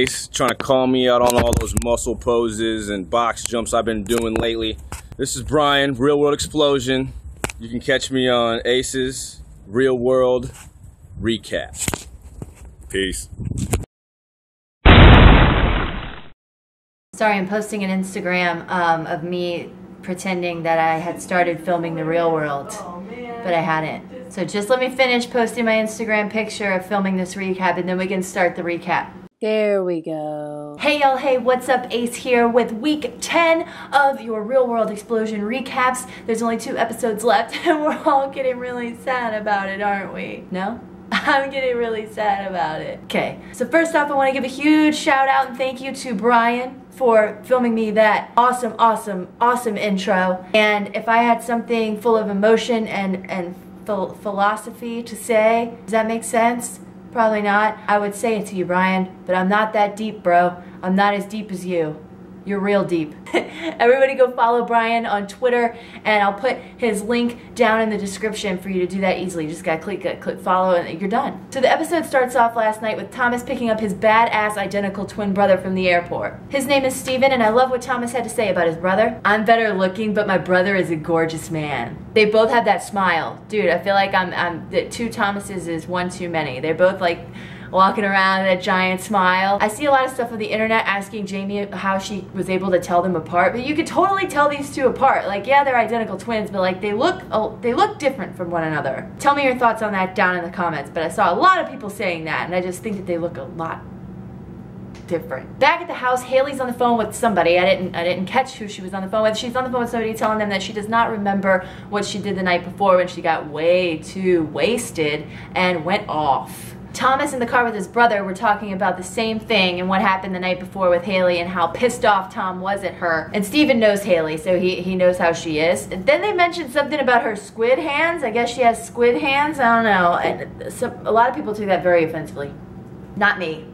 Trying to call me out on all those muscle poses and box jumps I've been doing lately. This is Brian, Real World Explosion. You can catch me on Aces, Real World Recap. Peace. Sorry, I'm posting an Instagram of me pretending that I had started filming the real world, but I hadn't. So just let me finish posting my Instagram picture of filming this recap and then we can start the recap. There we go. Hey y'all, hey, what's up? Ace here with week 10 of your Real World Explosion recaps. There's only 2 episodes left and we're all getting really sad about it, aren't we? No? I'm getting really sad about it. Okay, so first off, I want to give a huge shout out and thank you to Brian for filming me that awesome intro. And if I had something full of emotion and philosophy to say, does that make sense? Probably not. I would say it to you, Brian, but I'm not that deep, bro. I'm not as deep as you. You're real deep. Everybody go follow Brian on Twitter, and I'll put his link down in the description for you to do that easily. You just gotta click follow and you're done. So the episode starts off last night with Thomas picking up his badass identical twin brother from the airport. His name is Steven, and I love what Thomas had to say about his brother. I'm better looking, but my brother is a gorgeous man. They both have that smile. Dude, I feel like the 2 Thomases is one too many. They're both like walking around with that giant smile. I see a lot of stuff on the internet asking Jamie how she was able to tell them apart, but you could totally tell these 2 apart. Like, yeah, they're identical twins, but like they look different from one another. Tell me your thoughts on that down in the comments, but I saw a lot of people saying that, and I just think that they look a lot different. Back at the house, Hailey's on the phone with somebody. I didn't catch who she was on the phone with. She's on the phone with somebody telling them that she does not remember what she did the night before when she got way too wasted and went off. Thomas in the car with his brother were talking about the same thing and what happened the night before with Hailey and how pissed off Tom was at her. And Steven knows Hailey, so he knows how she is. And then they mentioned something about her squid hands. I guess she has squid hands. I don't know. And a lot of people took that very offensively. Not me.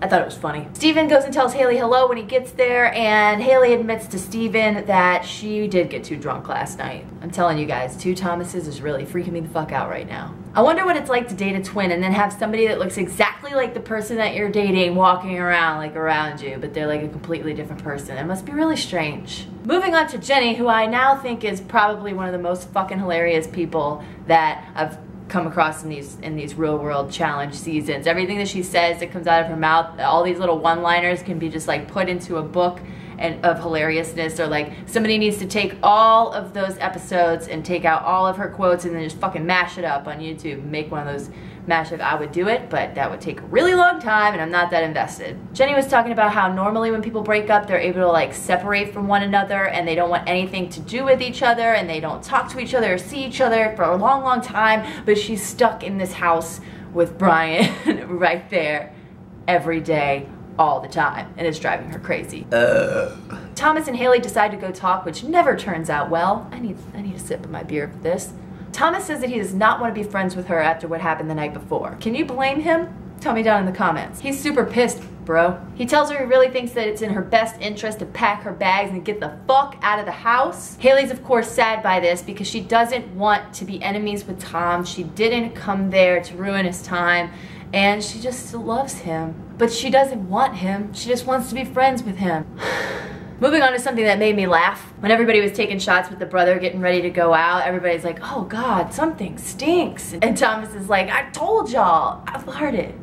I thought it was funny. Steven goes and tells Hailey hello when he gets there, and Hailey admits to Steven that she did get too drunk last night. I'm telling you guys, 2 Thomases is really freaking me the fuck out right now. I wonder what it's like to date a twin and then have somebody that looks exactly like the person that you're dating walking around, like around you, but they're like a completely different person. It must be really strange. Moving on to Jenny, who I now think is probably one of the most fucking hilarious people that I've come across in these real world challenge seasons. Everything that she says that comes out of her mouth, all these little one-liners can be just like put into a book and of hilariousness, or like somebody needs to take all of those episodes and take out all of her quotes and then just fucking mash it up on YouTube, make one of those mashup. I would do it, but that would take a really long time and I'm not that invested. Jenny was talking about how normally when people break up, they're able to like separate from one another and they don't want anything to do with each other and they don't talk to each other or see each other for a long time, but she's stuck in this house with Brian right there every day, all the time, and it's driving her crazy. Thomas and Hailey decide to go talk, which never turns out well. I need a sip of my beer for this. Thomas says that he does not want to be friends with her after what happened the night before. Can you blame him? Tell me down in the comments. He's super pissed, bro. He tells her he really thinks that it's in her best interest to pack her bags and get the fuck out of the house. Hailey's of course sad by this because she doesn't want to be enemies with Tom. She didn't come there to ruin his time, and she just still loves him. But she doesn't want him. She just wants to be friends with him. Moving on to something that made me laugh. When everybody was taking shots with the brother getting ready to go out, everybody's like, oh God, something stinks. And Thomas is like, I told y'all, I farted.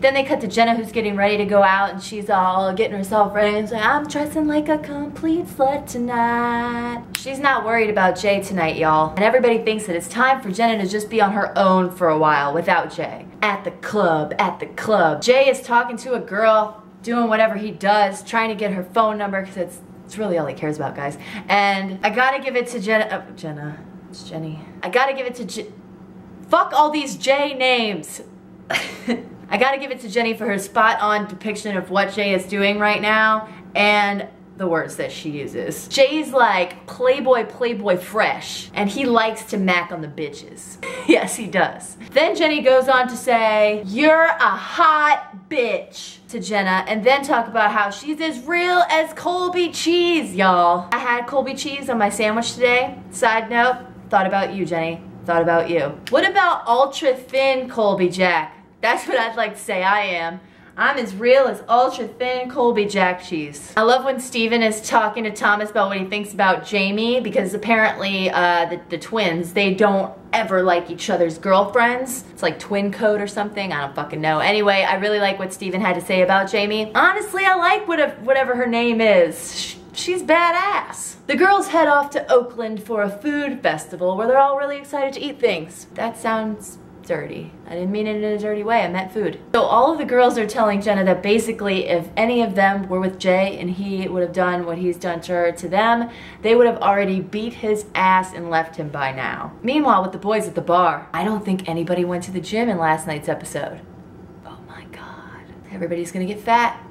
Then they cut to Jenna, who's getting ready to go out, and she's all getting herself ready and saying, I'm dressing like a complete slut tonight. She's not worried about Jay tonight, y'all. And everybody thinks that it's time for Jenna to just be on her own for a while without Jay. At the club. Jay is talking to a girl, doing whatever he does, trying to get her phone number, because it's really all he cares about, guys. And I gotta give it to Jenna. It's Jenny. I gotta give it to fuck all these J names. I gotta give it to Jenny for her spot-on depiction of what Jay is doing right now and the words that she uses. Jay's like playboy fresh, and he likes to mac on the bitches. Yes, he does. Then Jenny goes on to say, you're a hot bitch to Jenna, and then talk about how she's as real as Colby cheese, y'all. I had Colby cheese on my sandwich today. Side note, thought about you, Jenny. Thought about you. What about ultra thin Colby Jack? That's what I'd like to say I am. I'm as real as ultra thin Colby jack cheese. I love when Steven is talking to Thomas about what he thinks about Jamie, because apparently the twins, they don't ever like each other's girlfriends. It's like twin code or something, I don't fucking know. Anyway, I really like what Steven had to say about Jamie. Honestly, I like whatever her name is. She's badass. The girls head off to Oakland for a food festival where they're all really excited to eat things. That sounds dirty. I didn't mean it in a dirty way, I meant food. So all of the girls are telling Jenna that basically if any of them were with Jay and he would have done what he's done to them, they would have already beat his ass and left him by now. Meanwhile, with the boys at the bar, I don't think anybody went to the gym in last night's episode. Oh my god. Everybody's gonna get fat.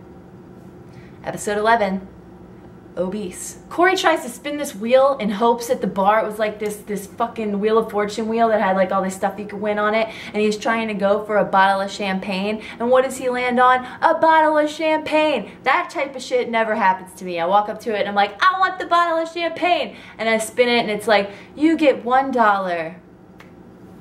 Episode 11. Obese. Cory tries to spin this wheel in hopes at the bar it was like this fucking Wheel of Fortune wheel that had like all this stuff you could win on it, and he's trying to go for a bottle of champagne, and what does he land on? A bottle of champagne. That type of shit never happens to me. I walk up to it and I'm like, I want the bottle of champagne, and I spin it and it's like, you get $1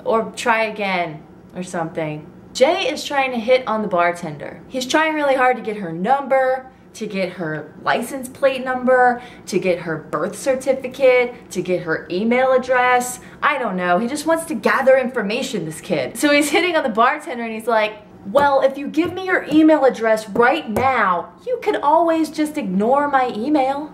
or try again or something. Jay is trying to hit on the bartender. He's trying really hard to get her number, to get her license plate number, to get her birth certificate, to get her email address. I don't know. He just wants to gather information, this kid. So he's hitting on the bartender and he's like, well, if you give me your email address right now, you can always just ignore my email.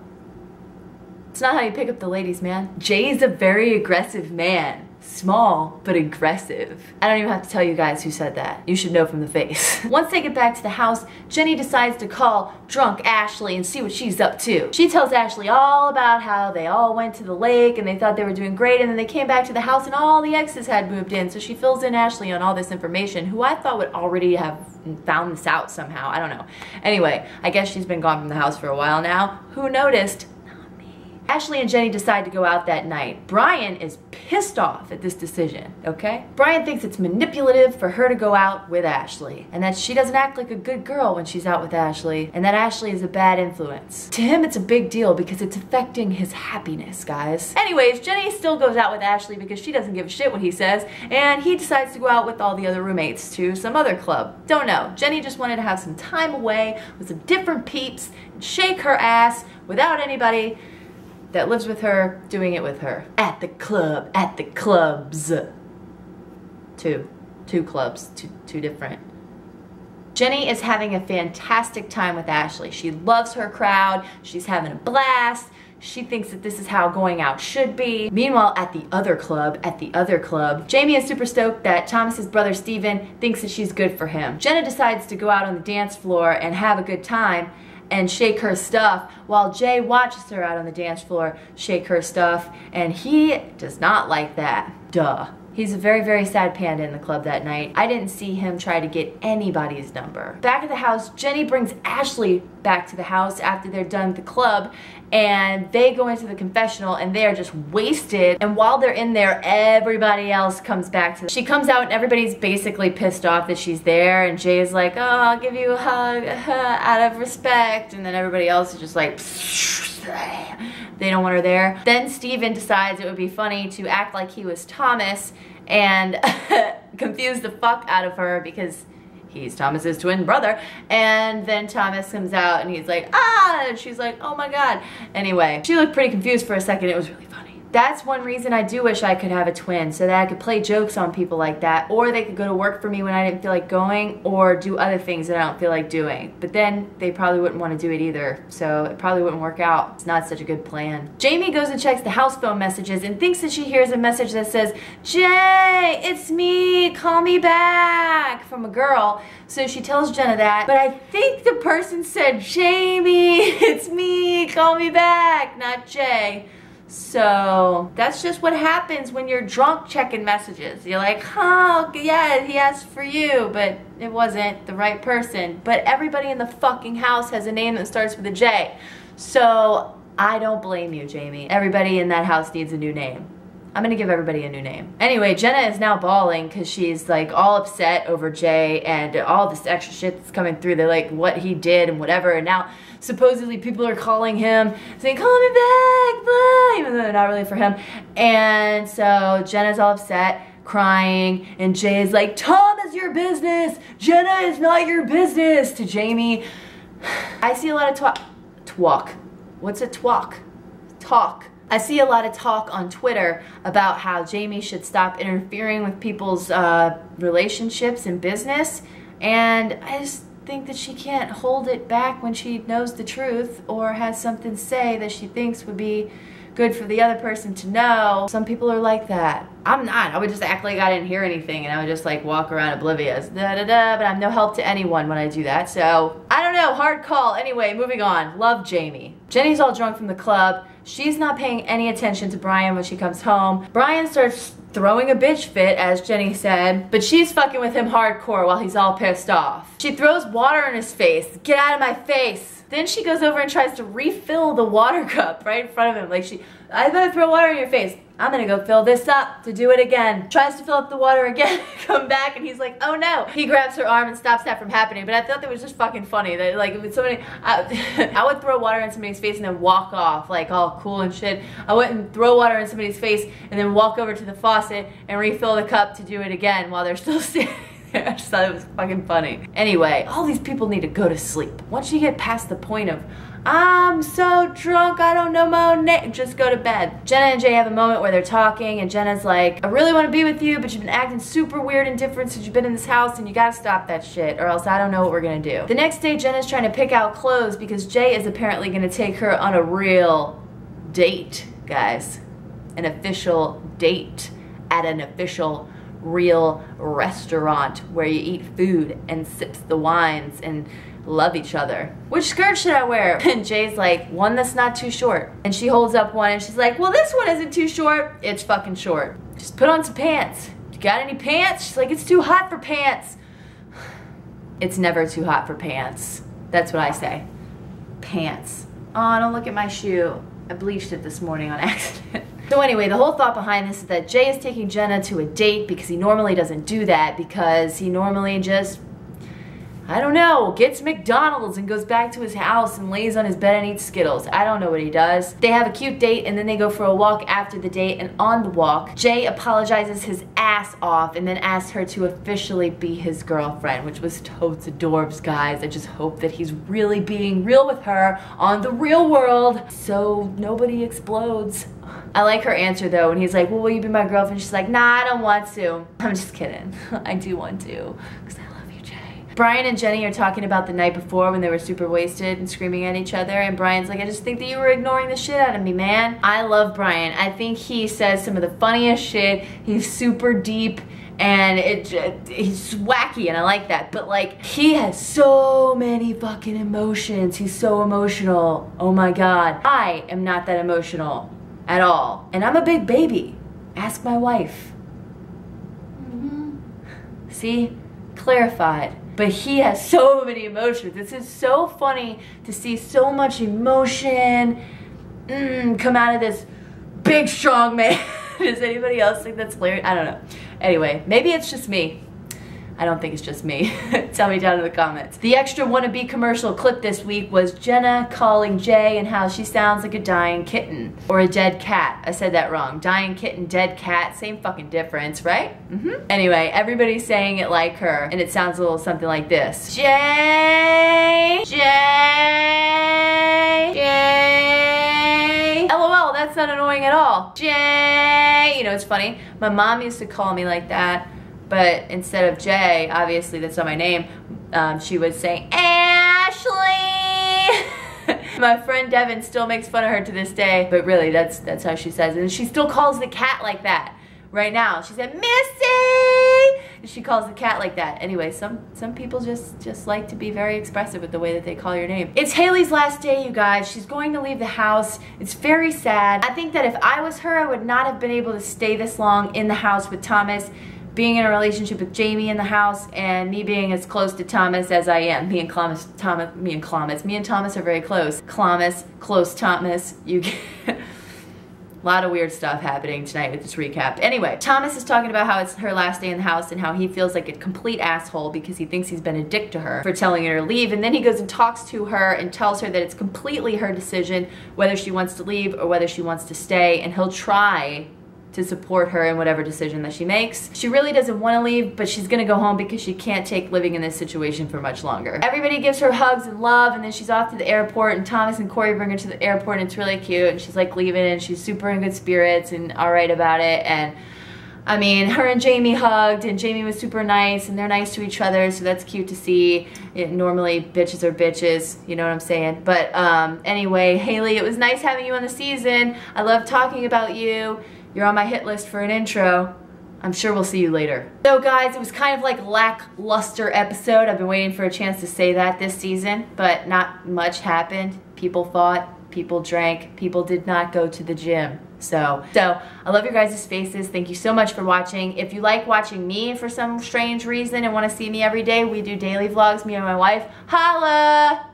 It's not how you pick up the ladies, man. Jay's a very aggressive man. Small, but aggressive. I don't even have to tell you guys who said that. You should know from the face. Once they get back to the house, Jenny decides to call drunk Ashley and see what she's up to. She tells Ashley all about how they all went to the lake and they thought they were doing great, and then they came back to the house and all the exes had moved in. So she fills in Ashley on all this information, who I thought would already have found this out somehow. I don't know. Anyway, I guess she's been gone from the house for a while now. Who noticed? Ashley and Jenny decide to go out that night. Brian is pissed off at this decision, okay? Brian thinks it's manipulative for her to go out with Ashley, and that she doesn't act like a good girl when she's out with Ashley, and that Ashley is a bad influence. To him, it's a big deal because it's affecting his happiness, guys. Anyways, Jenny still goes out with Ashley because she doesn't give a shit what he says, and he decides to go out with all the other roommates to some other club. Don't know. Jenny just wanted to have some time away with some different peeps and shake her ass without anybody that lives with her doing it with her. At the club, at the clubs. Two clubs, two different. Jenny is having a fantastic time with Ashley. She loves her crowd, she's having a blast, she thinks that this is how going out should be. Meanwhile, at the other club, Jamie is super stoked that Thomas's brother Steven thinks that she's good for him. Jenna decides to go out on the dance floor and have a good time and shake her stuff, while Jay watches her out on the dance floor shake her stuff, and he does not like that. Duh. He's a very, very sad panda in the club that night. I didn't see him try to get anybody's number. Back at the house, Jenny brings Ashley back to the house after they're done at the club, and they go into the confessional and they are just wasted, and while they're in there, everybody else comes back to them. She comes out and everybody's basically pissed off that she's there, and Jay is like, oh, I'll give you a hug out of respect, and then everybody else is just like, they don't want her there. Then Steven decides it would be funny to act like he was Thomas and confuse the fuck out of her because he's Thomas's twin brother. And then Thomas comes out and he's like, ah, and she's like, oh my god. Anyway, she looked pretty confused for a second. It was really funny. That's one reason I do wish I could have a twin, so that I could play jokes on people like that, or they could go to work for me when I didn't feel like going, or do other things that I don't feel like doing. But then they probably wouldn't want to do it either, so it probably wouldn't work out. It's not such a good plan. Jamie goes and checks the house phone messages and thinks that she hears a message that says, Jay, it's me, call me back, from a girl. So she tells Jenna that, but I think the person said, Jamie, it's me, call me back, not Jay. So that's just what happens when you're drunk checking messages. You're like, oh, yeah, he asked for you, but it wasn't the right person. But everybody in the fucking house has a name that starts with a J. So I don't blame you, Jamie. Everybody in that house needs a new name. I'm gonna give everybody a new name. Anyway, Jenna is now bawling because she's like all upset over Jay and all this extra shit that's coming through. They're like, what he did and whatever, and now supposedly people are calling him saying, call me back, blah, even though they're not really for him. And so Jenna's all upset. crying, and Jay is like, Tom is your business, Jenna is not your business, to Jamie. I see a lot of talk. What's a talk? Talk. I see a lot of talk on Twitter about how Jamie should stop interfering with people's relationships and business, and I just think that she can't hold it back when she knows the truth or has something to say that she thinks would be good for the other person to know. Some people are like that. I'm not. I would just act like I didn't hear anything, and I would just like walk around oblivious. But I'm no help to anyone when I do that, so I don't know. Hard call. Anyway, moving on. Love Jamie. Jenny's all drunk from the club. She's not paying any attention to Brian when she comes home. Brian starts throwing a bitch fit, as Jenny said, but she's fucking with him hardcore while he's all pissed off. She throws water in his face. Get out of my face. Then she goes over and tries to refill the water cup right in front of him. Like I'm gonna throw water in your face. I'm gonna go fill this up to do it again. Tries to fill up the water again, come back, and he's like, oh no. He grabs her arm and stops that from happening, but I thought that was just fucking funny. That like, with somebody, I would throw water in somebody's face and then walk off, like all cool and shit. I wouldn't throw water in somebody's face and then walk over to the faucet and refill the cup to do it again while they're still standing there. I just thought it was fucking funny. Anyway, all these people need to go to sleep. Once you get past the point of, I'm so drunk, I don't know my own name, just go to bed. Jenna and Jay have a moment where they're talking, and Jenna's like, I really want to be with you, but you've been acting super weird and different since you've been in this house, and you gotta stop that shit, or else I don't know what we're gonna do. The next day, Jenna's trying to pick out clothes because Jay is apparently gonna take her on a real date, guys. An official date at an official real restaurant where you eat food and sips the wines and love each other. Which skirt should I wear? And Jay's like, one that's not too short. And she holds up one and she's like, well, this one isn't too short. It's fucking short. Just put on some pants. You got any pants? She's like, it's too hot for pants. It's never too hot for pants. That's what I say. Pants. Oh, don't look at my shoe. I bleached it this morning on accident. So anyway, the whole thought behind this is that Jay is taking Jenna to a date because he normally doesn't do that, because he normally just, I don't know, gets McDonald's and goes back to his house and lays on his bed and eats Skittles. I don't know what he does. They have a cute date and then they go for a walk after the date, and on the walk, Jay apologizes his ass off and then asks her to officially be his girlfriend, which was totes adorbs, guys. I just hope that he's really being real with her on the real world so nobody explodes. I like her answer though, when he's like, well, will you be my girlfriend? She's like, nah, I don't want to. I'm just kidding. I do want to, because I love you, Jay. Brian and Jenny are talking about the night before when they were super wasted and screaming at each other, and Brian's like, I just think that you were ignoring the shit out of me, man. I love Brian. I think he says some of the funniest shit. He's super deep and he's wacky, and I like that. But like, he has so many fucking emotions. He's so emotional. Oh my God. I am not that emotional at all. And I'm a big baby. Ask my wife. See? Clarified. But he has so many emotions. This is so funny to see so much emotion come out of this big, strong man. Does anybody else think that's hilarious? I don't know. Anyway, maybe it's just me. I don't think it's just me. Tell me down in the comments. The extra wannabe commercial clip this week was Jenna calling Jay and how she sounds like a dying kitten. Or a dead cat. I said that wrong. Dying kitten, dead cat, same fucking difference, right? Anyway, everybody's saying it like her, and it sounds a little something like this. Jay! Jay! Jay! LOL, that's not annoying at all. Jay! You know, it's funny. My mom used to call me like that. But instead of Jay, obviously that's not my name, she would say, Ashley! My friend Devin still makes fun of her to this day, but really that's how she says it. And she still calls the cat like that right now. She said, Missy! And she calls the cat like that. Anyway, some people just like to be very expressive with the way that they call your name. It's Hailey's last day, you guys. She's going to leave the house. It's very sad. I think that if I was her, I would not have been able to stay this long in the house with Thomas, being in a relationship with Jamie in the house, and me being as close to Thomas as I am. Me and Thomas are very close. Close Thomas, you get a lot of weird stuff happening tonight with this recap. Anyway, Thomas is talking about how it's her last day in the house and how he feels like a complete asshole because he thinks he's been a dick to her for telling her to leave, and then he goes and talks to her and tells her that it's completely her decision whether she wants to leave or whether she wants to stay, and he'll try to to support her in whatever decision that she makes. She really doesn't want to leave, but she's gonna go home because she can't take living in this situation for much longer. Everybody gives her hugs and love, and then she's off to the airport, and Thomas and Cory bring her to the airport, and it's really cute, and she's like leaving, and she's super in good spirits and alright about it. And I mean, her and Jamie hugged, and Jamie was super nice, and they're nice to each other, so that's cute to see. Normally, bitches are bitches, you know what I'm saying? But anyway, Hailey, it was nice having you on the season. I love talking about you. You're on my hit list for an intro. I'm sure we'll see you later. So guys, it was kind of like a lackluster episode. I've been waiting for a chance to say that this season, but not much happened. People fought, people drank, people did not go to the gym. So I love your guys' faces. Thank you so much for watching. If you like watching me for some strange reason and want to see me every day, we do daily vlogs, me and my wife. Holla!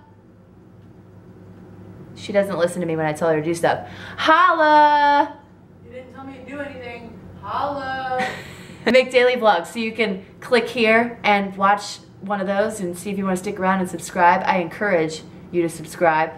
She doesn't listen to me when I tell her to do stuff. Holla! You didn't tell me to do anything. Holla! I make daily vlogs, so you can click here and watch one of those and see if you want to stick around and subscribe. I encourage you to subscribe.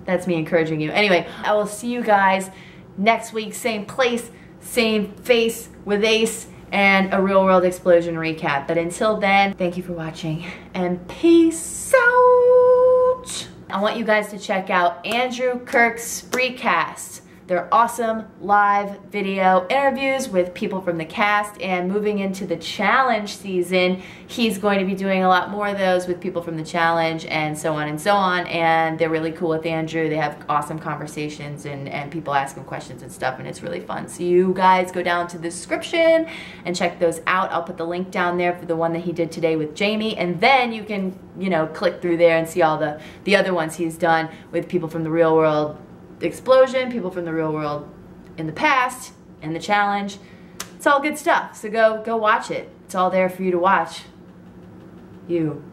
That's me encouraging you. Anyway, I will see you guys next week. Same place, same face with Ace and a Real World Explosion recap. But until then, thank you for watching and peace out. I want you guys to check out Andrew Kirk's Spreecast. They're awesome live video interviews with people from the cast, and moving into the challenge season, he's going to be doing a lot more of those with people from the challenge and so on and so on, and they're really cool with Andrew. They have awesome conversations and people ask him questions and stuff, and it's really fun. So you guys go down to the description and check those out. I'll put the link down there for the one that he did today with Jamie, and then you can, you know, click through there and see all the other ones he's done with people from the Real World Explosion, people from the real world in the past, and the challenge. It's all good stuff, so go watch it. It's all there for you to watch. You.